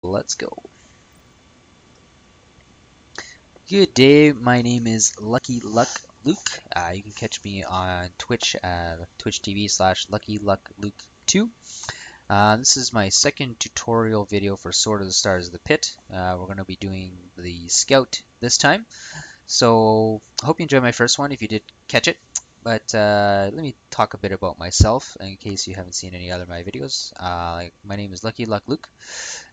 Let's go. Good day, my name is Lucky Luck Luke. You can catch me on Twitch at Twitch TV/Lucky Luck Luke 2. This is my second tutorial video for Sword of the Stars of the Pit. We're going to be doing the Scout this time. So I hope you enjoyed my first one if you did catch it. But let me talk a bit about myself in case you haven't seen any other of my videos. My name is Lucky Luck Luke,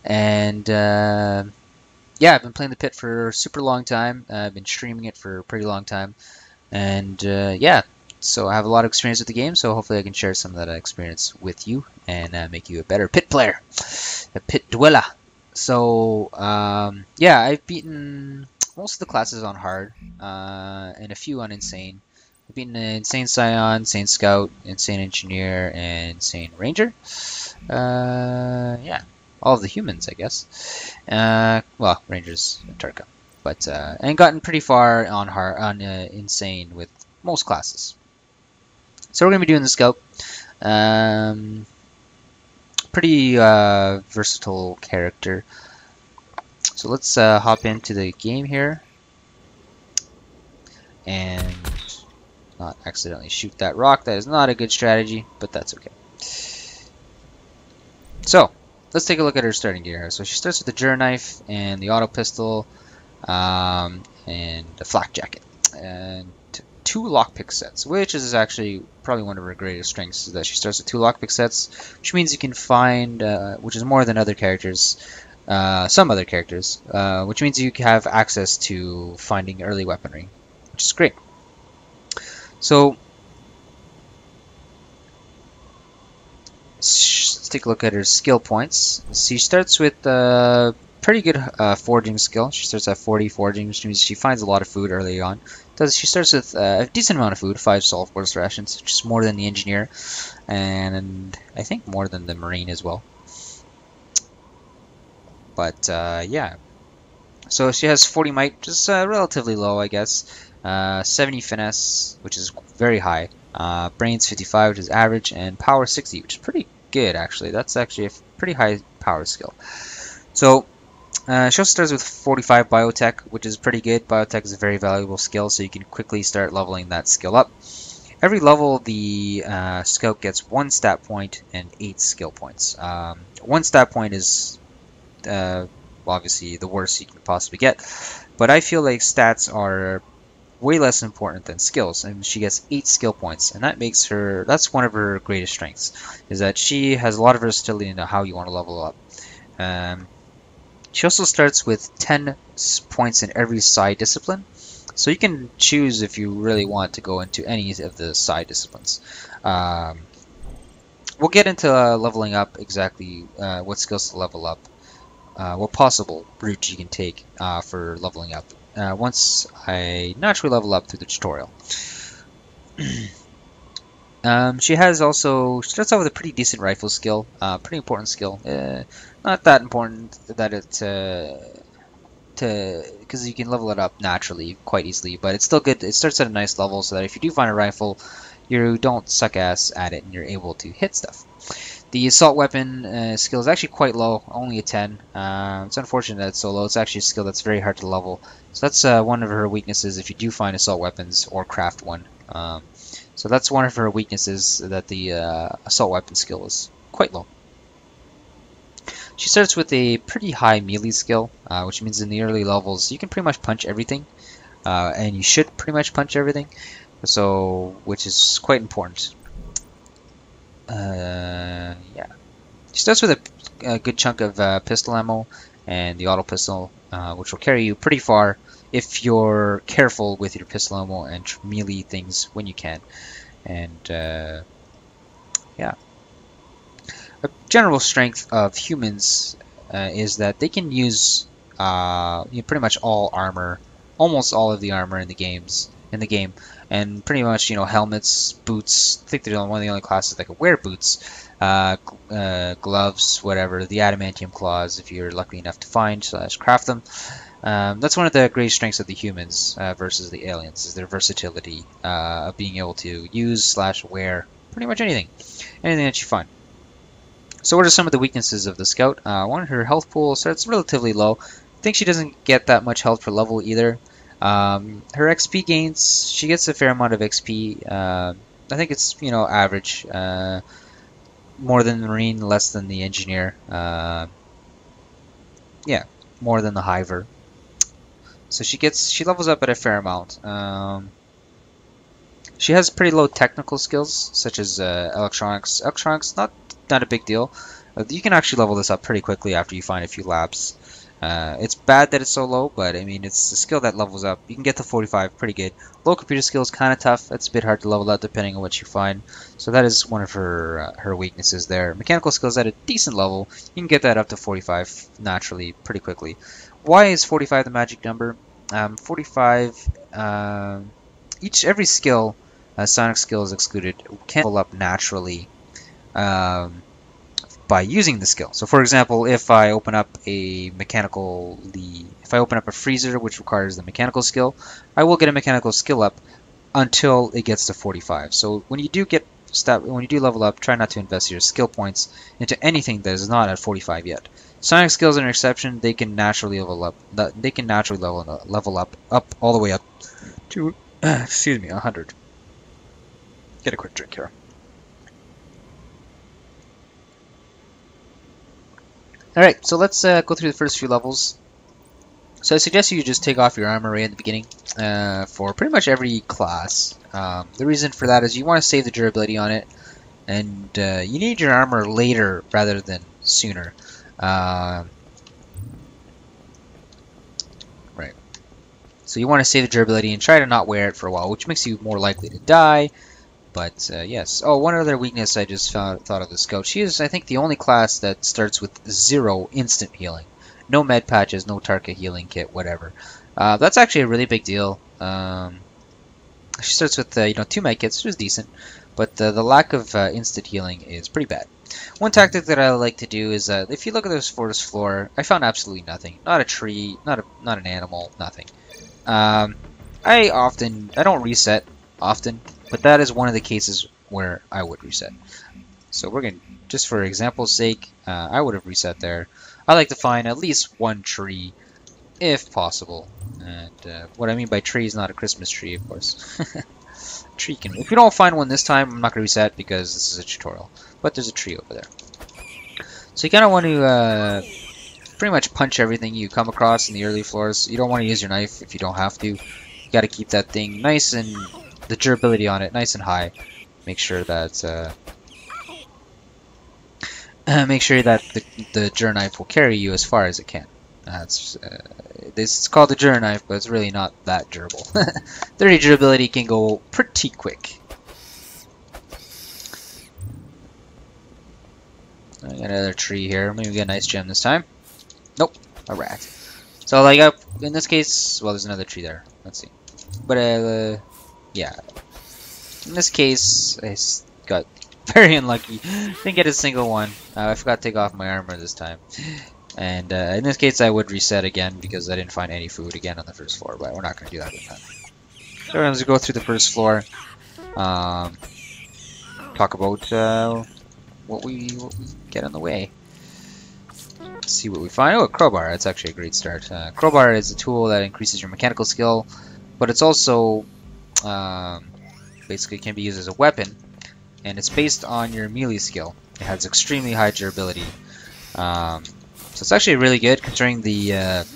and yeah, I've been playing the Pit for a super long time. I've been streaming it for a pretty long time, and yeah, so I have a lot of experience with the game. So hopefully I can share some of that experience with you and make you a better Pit player, a Pit dweller. So yeah, I've beaten most of the classes on hard and a few on insane. I've beaten Insane Scion, Insane Scout, Insane Engineer, and Insane Ranger. Yeah, all of the humans, I guess. Well, Rangers and Turka, but and gotten pretty far on hard on Insane with most classes. So we're gonna be doing the Scout. Pretty versatile character. So let's hop into the game here and not accidentally shoot that rock. That is not a good strategy, but that's okay. So let's take a look at her starting gear here. So she starts with the Jura knife and the auto pistol and the flak jacket and two lockpick sets, which is actually probably one of her greatest strengths, is that she starts with two lockpick sets, which means you can find, which is more than other characters, some other characters, which means you have access to finding early weaponry, which is great. So let's take a look at her skill points. She starts with pretty good foraging skill. She starts at 40 foraging, which means she finds a lot of food early on. She starts with a decent amount of food, 5 salt force rations, which is more than the engineer, and I think more than the marine as well. But yeah, so she has 40 might, which is relatively low, I guess. 70 finesse, which is very high. Brains 55, which is average, and power 60, which is pretty good actually. That's actually a pretty high power skill. So she also starts with 45 biotech, which is pretty good. Biotech is a very valuable skill, so you can quickly start leveling that skill up. Every level, the Scout gets 1 stat point and 8 skill points. 1 stat point is obviously the worst you can possibly get, but I feel like stats are way less important than skills, and she gets 8 skill points, and that makes her, that's one of her greatest strengths, is that she has a lot of versatility into how you want to level up. She also starts with 10 points in every side discipline, so you can choose if you really want to go into any of the side disciplines. We'll get into leveling up exactly what skills to level up, what possible route you can take for leveling up once I naturally level up through the tutorial. She starts off with a pretty decent rifle skill, pretty important skill. Not that important that because you can level it up naturally quite easily, but it's still good. It starts at a nice level so that if you do find a rifle, you don't suck ass at it and you're able to hit stuff. The assault weapon skill is actually quite low, only a 10. It's unfortunate that it's so low. It's actually a skill that's very hard to level. So that's one of her weaknesses if you do find assault weapons or craft one. So that's one of her weaknesses, that the assault weapon skill is quite low. She starts with a pretty high melee skill, which means in the early levels you can pretty much punch everything, and you should pretty much punch everything, so which is quite important. Yeah, she starts with a good chunk of pistol ammo and the auto pistol, which will carry you pretty far if you're careful with your pistol ammo and melee things when you can. And yeah, a general strength of humans is that they can use pretty much all armor, almost all of the armor in the game, and pretty much helmets, boots. I think they're one of the only classes that can wear boots, gloves, whatever. The adamantium claws, if you're lucky enough to find / craft them. That's one of the great strengths of the humans versus the aliens, is their versatility of being able to use / wear pretty much anything that you find. So what are some of the weaknesses of the Scout? One, her health pool starts relatively low. I think she doesn't get that much health per level either. Her XP gains, she gets a fair amount of XP. I think it's, you know, average. More than the Marine, less than the Engineer. Yeah, more than the Hiver. So she levels up at a fair amount. She has pretty low technical skills, such as electronics. Electronics, not a big deal. You can actually level this up pretty quickly after you find a few labs. It's bad that it's so low, but I mean, it's a skill that levels up. You can get to 45 pretty good. Low computer skill is kind of tough. It's a bit hard to level up depending on what you find. So that is one of her weaknesses there. Mechanical skills at a decent level. You can get that up to 45 naturally pretty quickly. Why is 45 the magic number? 45, every skill, sonic skill is excluded, can level up naturally by using the skill. So for example, if I open up a freezer which requires the mechanical skill, I will get a mechanical skill up until it gets to 45. So when you do level up, try not to invest your skill points into anything that is not at 45 yet. Sonic skills are an exception. They can naturally level up. They can naturally level up all the way up to 100. Get a quick drink here. Alright, so let's go through the first few levels. So I suggest you just take off your armor right at the beginning for pretty much every class. The reason for that is you want to save the durability on it, and you need your armor later rather than sooner. Right. So you want to save the durability and try to not wear it for a while, which makes you more likely to die. But yes. Oh, one other weakness I just thought of the Scout. She is, I think, the only class that starts with 0 instant healing. No med patches, no Tarka healing kit, whatever. That's actually a really big deal. She starts with 2 med kits, which is decent, but the lack of instant healing is pretty bad. One tactic that I like to do is if you look at this forest floor, I found absolutely nothing. Not a tree, not an animal, nothing. I don't reset often, but that is one of the cases where I would reset. So we're going to, just for example's sake, I would have reset there. I like to find at least one tree, if possible. And what I mean by tree is not a Christmas tree, of course. Tree can. If you don't find one this time, I'm not going to reset because this is a tutorial. But there's a tree over there. So you kind of want to pretty much punch everything you come across in the early floors. You don't want to use your knife if you don't have to. You got to keep that thing nice and the durability on it nice and high. Make sure that the Jur knife will carry you as far as it can. This is called the Jur knife, but it's really not that durable. 30 durability can go pretty quick. I got another tree here. Maybe we get a nice gem this time. Nope, a rat. So like in this case, well, there's another tree there. Let's see. But yeah, in this case, I got very unlucky. Didn't get a single one. I forgot to take off my armor this time. And in this case, I would reset again because I didn't find any food again on the first floor. But we're not going to do that this time. So we're going to go through the first floor. Talk about what we get on the way. Let's see what we find. Oh, a crowbar. That's actually a great start. Crowbar is a tool that increases your mechanical skill, but it's also basically can be used as a weapon, and it's based on your melee skill. It has extremely high durability. So it's actually really good considering the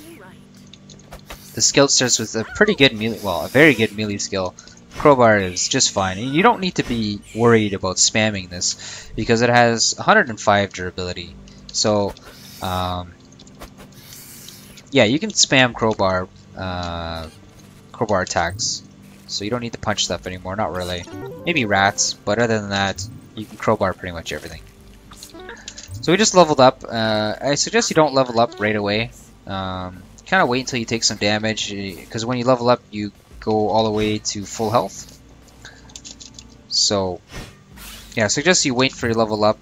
Scout starts with a pretty good melee, well, a very good melee skill. Crowbar is just fine, and you don't need to be worried about spamming this because it has 105 durability. So yeah, you can spam crowbar attacks, so you don't need to punch stuff anymore. Not really, maybe rats, but other than that, you can crowbar pretty much everything. So we just leveled up. I suggest you don't level up right away. Kind of wait until you take some damage, because when you level up, you go all the way to full health. So yeah, I suggest you wait for your level up,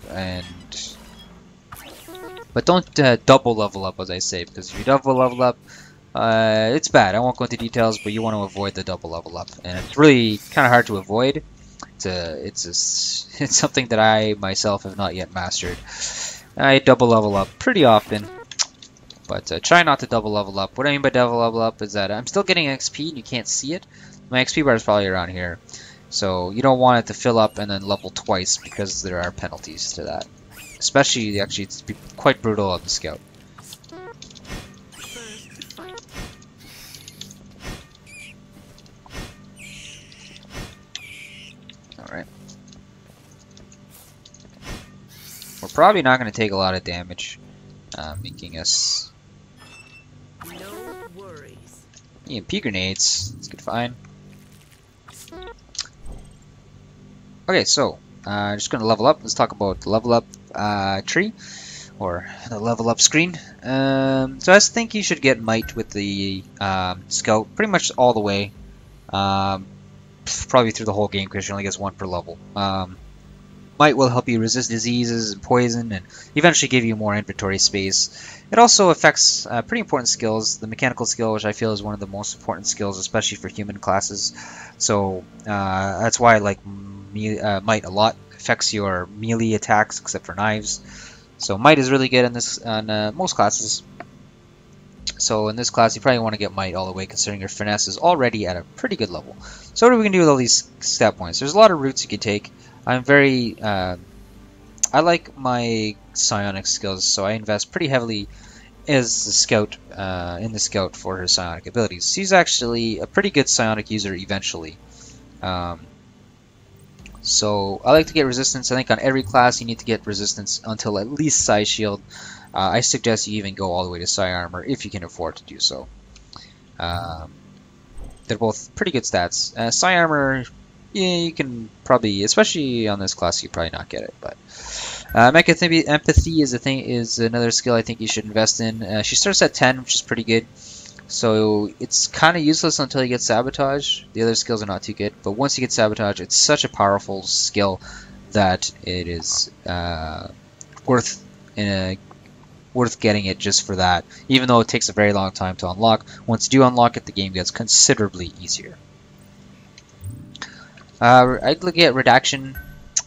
but don't double level up, as I say, because if you double level up, it's bad. I won't go into details, but you want to avoid the double level up, and it's really kind of hard to avoid. It's something that I myself have not yet mastered. I double level up pretty often, but try not to double level up. What I mean by double level up is that I'm still getting XP and you can't see it. My XP bar is probably around here, so you don't want it to fill up and then level twice because there are penalties to that. Especially, actually, it's quite brutal on the scout. Alright. We're probably not going to take a lot of damage, making us... No worries. EMP grenades. That's good, fine. Okay, so, just going to level up. Let's talk about the level up tree, or the level up screen. So I think you should get Might with the Scout pretty much all the way. Probably through the whole game because she only gets one per level. Might will help you resist diseases and poison and eventually give you more inventory space. It also affects pretty important skills. The mechanical skill, which I feel is one of the most important skills, especially for human classes. So that's why I like Might a lot. Affects your melee attacks except for knives. So Might is really good in this on most classes. So in this class you probably want to get Might all the way considering your finesse is already at a pretty good level. So what are we going to do with all these stat points? There's a lot of routes you can take. I'm very I like my psionic skills, so I invest pretty heavily as the scout in the scout for her psionic abilities. She's actually a pretty good psionic user eventually. So I like to get resistance. I think on every class you need to get resistance until at least Psi Shield. I suggest you even go all the way to Psi Armor if you can afford to do so. They're both pretty good stats. Psi Armor, yeah, you can probably, especially on this class, you probably not get it. But Empathy is another skill I think you should invest in. She starts at 10, which is pretty good. So it's kind of useless until you get Sabotage. The other skills are not too good, but once you get Sabotage, it's such a powerful skill that it is worth getting it just for that. Even though it takes a very long time to unlock, once you do unlock it, the game gets considerably easier. I'd look at Redaction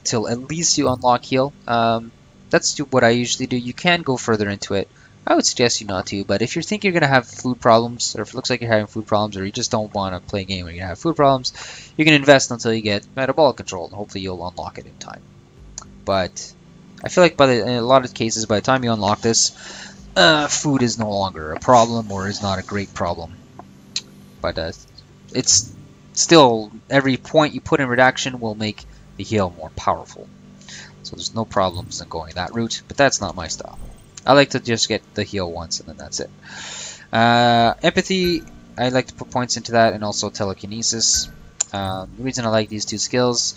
till at least you unlock Heal. That's what I usually do. You can go further into it. I would suggest you not to, but if you think you're going to have food problems, or if it looks like you're having food problems, or you just don't want to play a game where you're going to have food problems, you can invest until you get metabolic control, and hopefully you'll unlock it in time. But I feel like in a lot of cases, by the time you unlock this, food is no longer a problem, or is not a great problem. But it's still, every point you put in Redaction will make the heal more powerful. So there's no problems in going that route, but that's not my style. I like to just get the heal once and then that's it. Empathy, I like to put points into that, and also Telekinesis. The reason I like these two skills,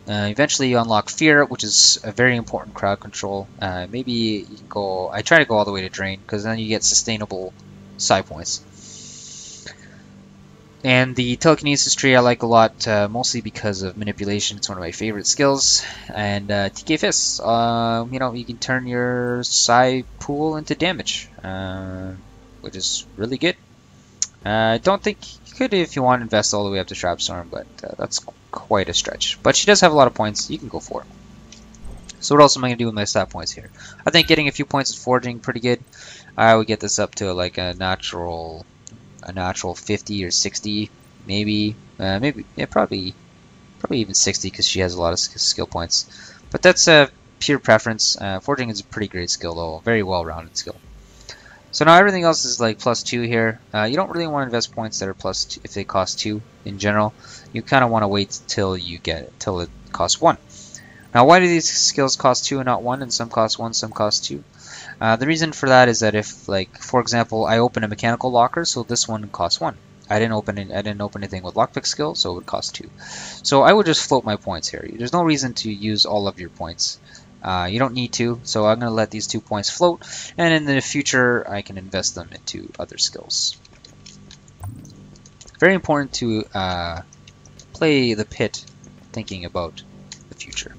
eventually you unlock Fear, which is a very important crowd control. Maybe you can go, I try to go all the way to Drain, because then you get sustainable Psi points. And the Telekinesis tree I like a lot, mostly because of manipulation. It's one of my favorite skills. And TK Fists, you know, you can turn your Psi pool into damage, which is really good. I don't think you could if you want to invest all the way up to Trap Storm, but that's quite a stretch. But she does have a lot of points. You can go for it. So what else am I going to do with my stat points here? I think getting a few points of foraging pretty good. I would get this up to like a natural 50 or 60, maybe, yeah, probably even 60 because she has a lot of skill points. But that's a pure preference. Foraging is a pretty great skill though, very well-rounded skill. So now everything else is like +2 here. You don't really want to invest points that are +2 if they cost 2 in general. You kind of want to wait till you get it, till it costs 1. Now why do these skills cost 2 and not 1, and some cost 1, some cost 2? The reason for that is that if, like, for example, I open a mechanical locker, so this one costs 1. I didn't open anything with Lockpick Skill, so it would cost 2. So I would just float my points here. There's no reason to use all of your points. You don't need to, so I'm going to let these 2 points float, and in the future I can invest them into other skills. Very important to play the pit thinking about the future.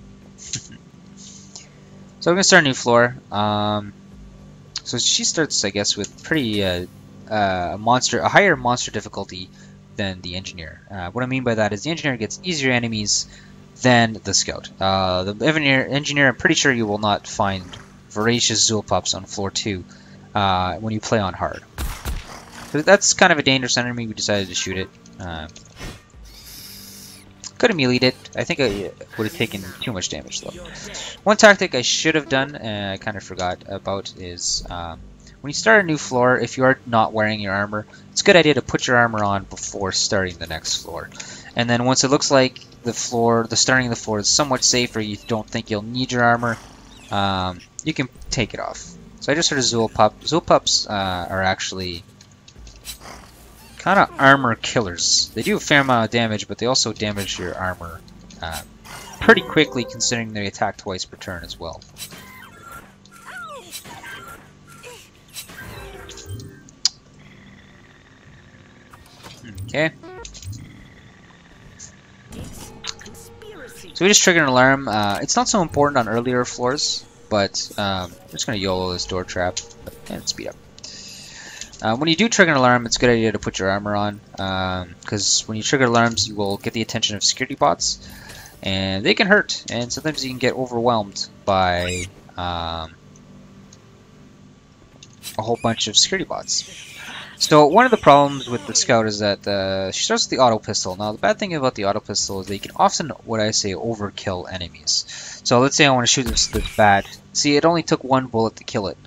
So I'm going to start a new floor. So she starts, I guess, with pretty a higher monster difficulty than the engineer. What I mean by that is the engineer gets easier enemies than the scout. The engineer, I'm pretty sure you will not find voracious Zulpups on floor 2 when you play on hard. So that's kind of a dangerous enemy. We decided to shoot it. Could have meleeed it. I think I would have taken too much damage though. One tactic I should have done, and I kind of forgot about, is when you start a new floor, if you are not wearing your armor, it's a good idea to put your armor on before starting the next floor. And then once it looks like the starting of the floor is somewhat safer, you don't think you'll need your armor, you can take it off. So I just heard a Zulpup. Zulpups are actually kind of armor killers. They do a fair amount of damage, but they also damage your armor pretty quickly, considering they attack twice per turn as well. Okay. So we just triggered an alarm. It's not so important on earlier floors, but I'm just going to YOLO this door trap and speed up. When you do trigger an alarm, it's a good idea to put your armor on, because when you trigger alarms, you will get the attention of security bots, and they can hurt, and sometimes you can get overwhelmed by a whole bunch of security bots. So one of the problems with the Scout is that she starts with the auto pistol. Now the bad thing about the auto pistol is that you can often, what I say, overkill enemies. So let's say I want to shoot this bat. See, it only took one bullet to kill it.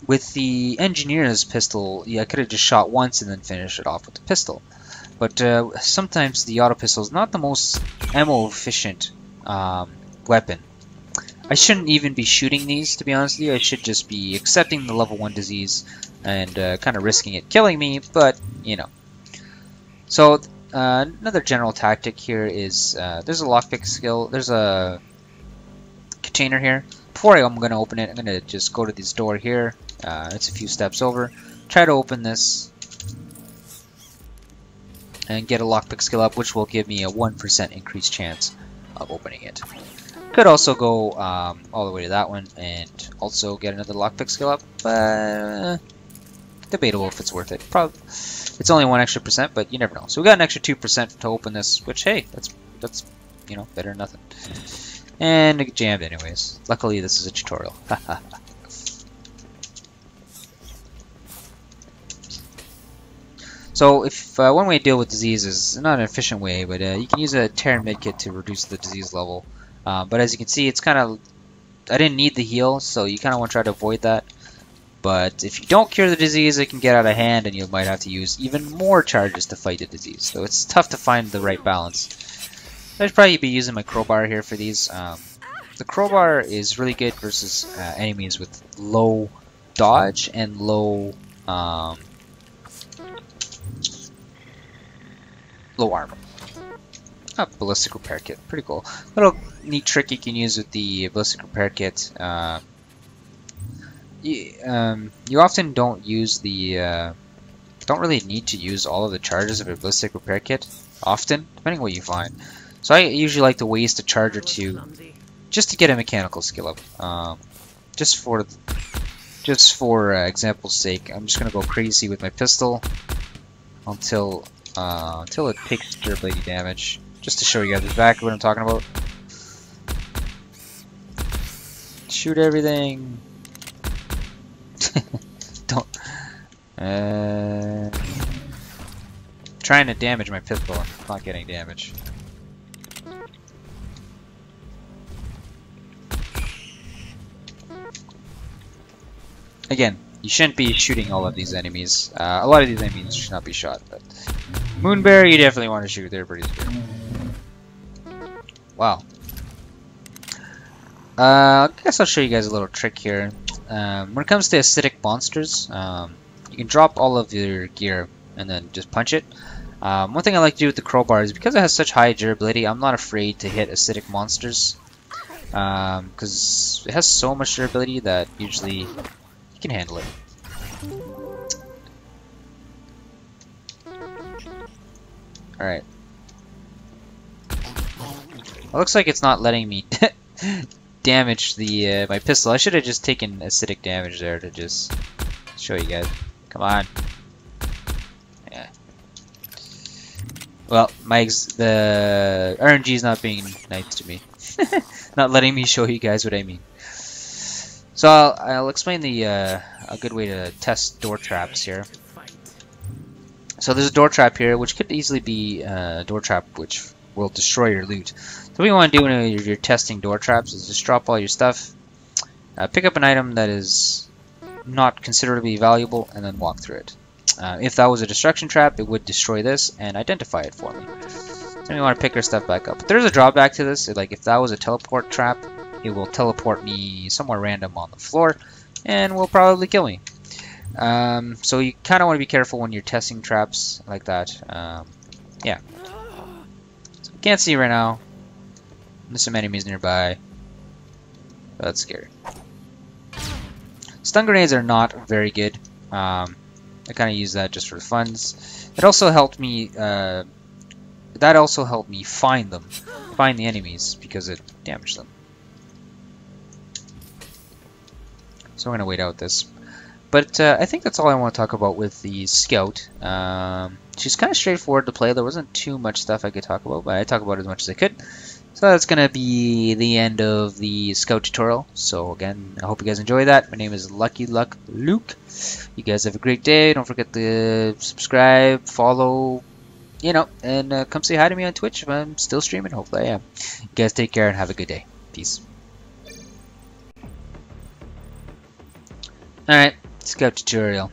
With the Engineer's pistol, yeah, I could have just shot once and then finished it off with the pistol. But sometimes the auto pistol is not the most ammo efficient weapon. I shouldn't even be shooting these, to be honest with you. I should just be accepting the level 1 disease and kind of risking it killing me, but, you know. So, another general tactic here is, there's a Lockpick Skill. There's a container here. Before I'm going to open it, I'm going to just go to this door here. It's a few steps over. Try to open this and get a Lockpick Skill up, which will give me a 1% increased chance of opening it. Could also go all the way to that one and also get another Lockpick Skill up, but debatable if it's worth it. Probably, it's only 1 extra percent, but you never know. So we got an extra 2% to open this, which, hey, that's you know, better than nothing. And it jammed anyways. Luckily, this is a tutorial. So if one way to deal with disease is not an efficient way, but you can use a Terran medkit to reduce the disease level. But as you can see, it's kind of, I didn't need the heal, so you kind of want to try to avoid that. But if you don't cure the disease, it can get out of hand, and you might have to use even more charges to fight the disease. So it's tough to find the right balance. I'd probably be using my crowbar here for these. The crowbar is really good versus enemies with low dodge and low low armor. Ballistic repair kit, pretty cool. Little neat trick you can use with the ballistic repair kit. You often don't use the don't really need to use all of the charges of a ballistic repair kit often, depending on what you find. So I usually like to waste a charge or two just to get a mechanical skill up. Just for example's sake, I'm just gonna go crazy with my pistol until it takes durability damage, just to show you guys exactly what I'm talking about. Shoot everything. Don't. Trying to damage my pistol, not getting damage. Again, you shouldn't be shooting all of these enemies. A lot of these enemies should not be shot, but Moonbear, you definitely want to shoot. They're pretty scary. Wow. I guess I'll show you guys a little trick here. When it comes to acidic monsters, you can drop all of your gear and then just punch it. One thing I like to do with the crowbar is because it has such high durability, I'm not afraid to hit acidic monsters. Because it has so much durability that usually you can handle it. Alright. It looks like it's not letting me damage the my pistol. I should have just taken acidic damage there to just show you guys. Come on. Yeah. Well, the RNG is not being nice to me. Not letting me show you guys what I mean. So I'll explain the a good way to test door traps here. To fight. So there's a door trap here, which could easily be a door trap which will destroy your loot. So what you want to do when you're testing door traps is just drop all your stuff, pick up an item that is not considerably valuable, and then walk through it. If that was a destruction trap, it would destroy this and identify it for me. So we want to pick our stuff back up. But there's a drawback to this. Like if that was a teleport trap, it will teleport me somewhere random on the floor and will probably kill me. So you kind of want to be careful when you're testing traps like that. Yeah. So can't see right now. There's some enemies nearby. That's scary. Stun grenades are not very good. I kind of use that just for funds. It also helped me. That also helped me find the enemies because it damaged them. So we're gonna wait out this. But I think that's all I want to talk about with the Scout. She's kind of straightforward to play. There wasn't too much stuff I could talk about, but I talked about as much as I could. So that's going to be the end of the Scout tutorial. So again, I hope you guys enjoy that. My name is Lucky Luck Luke. You guys have a great day. Don't forget to subscribe, follow, you know, and come say hi to me on Twitch if I'm still streaming. Hopefully I am. You guys take care and have a good day. Peace. Alright, Scout tutorial.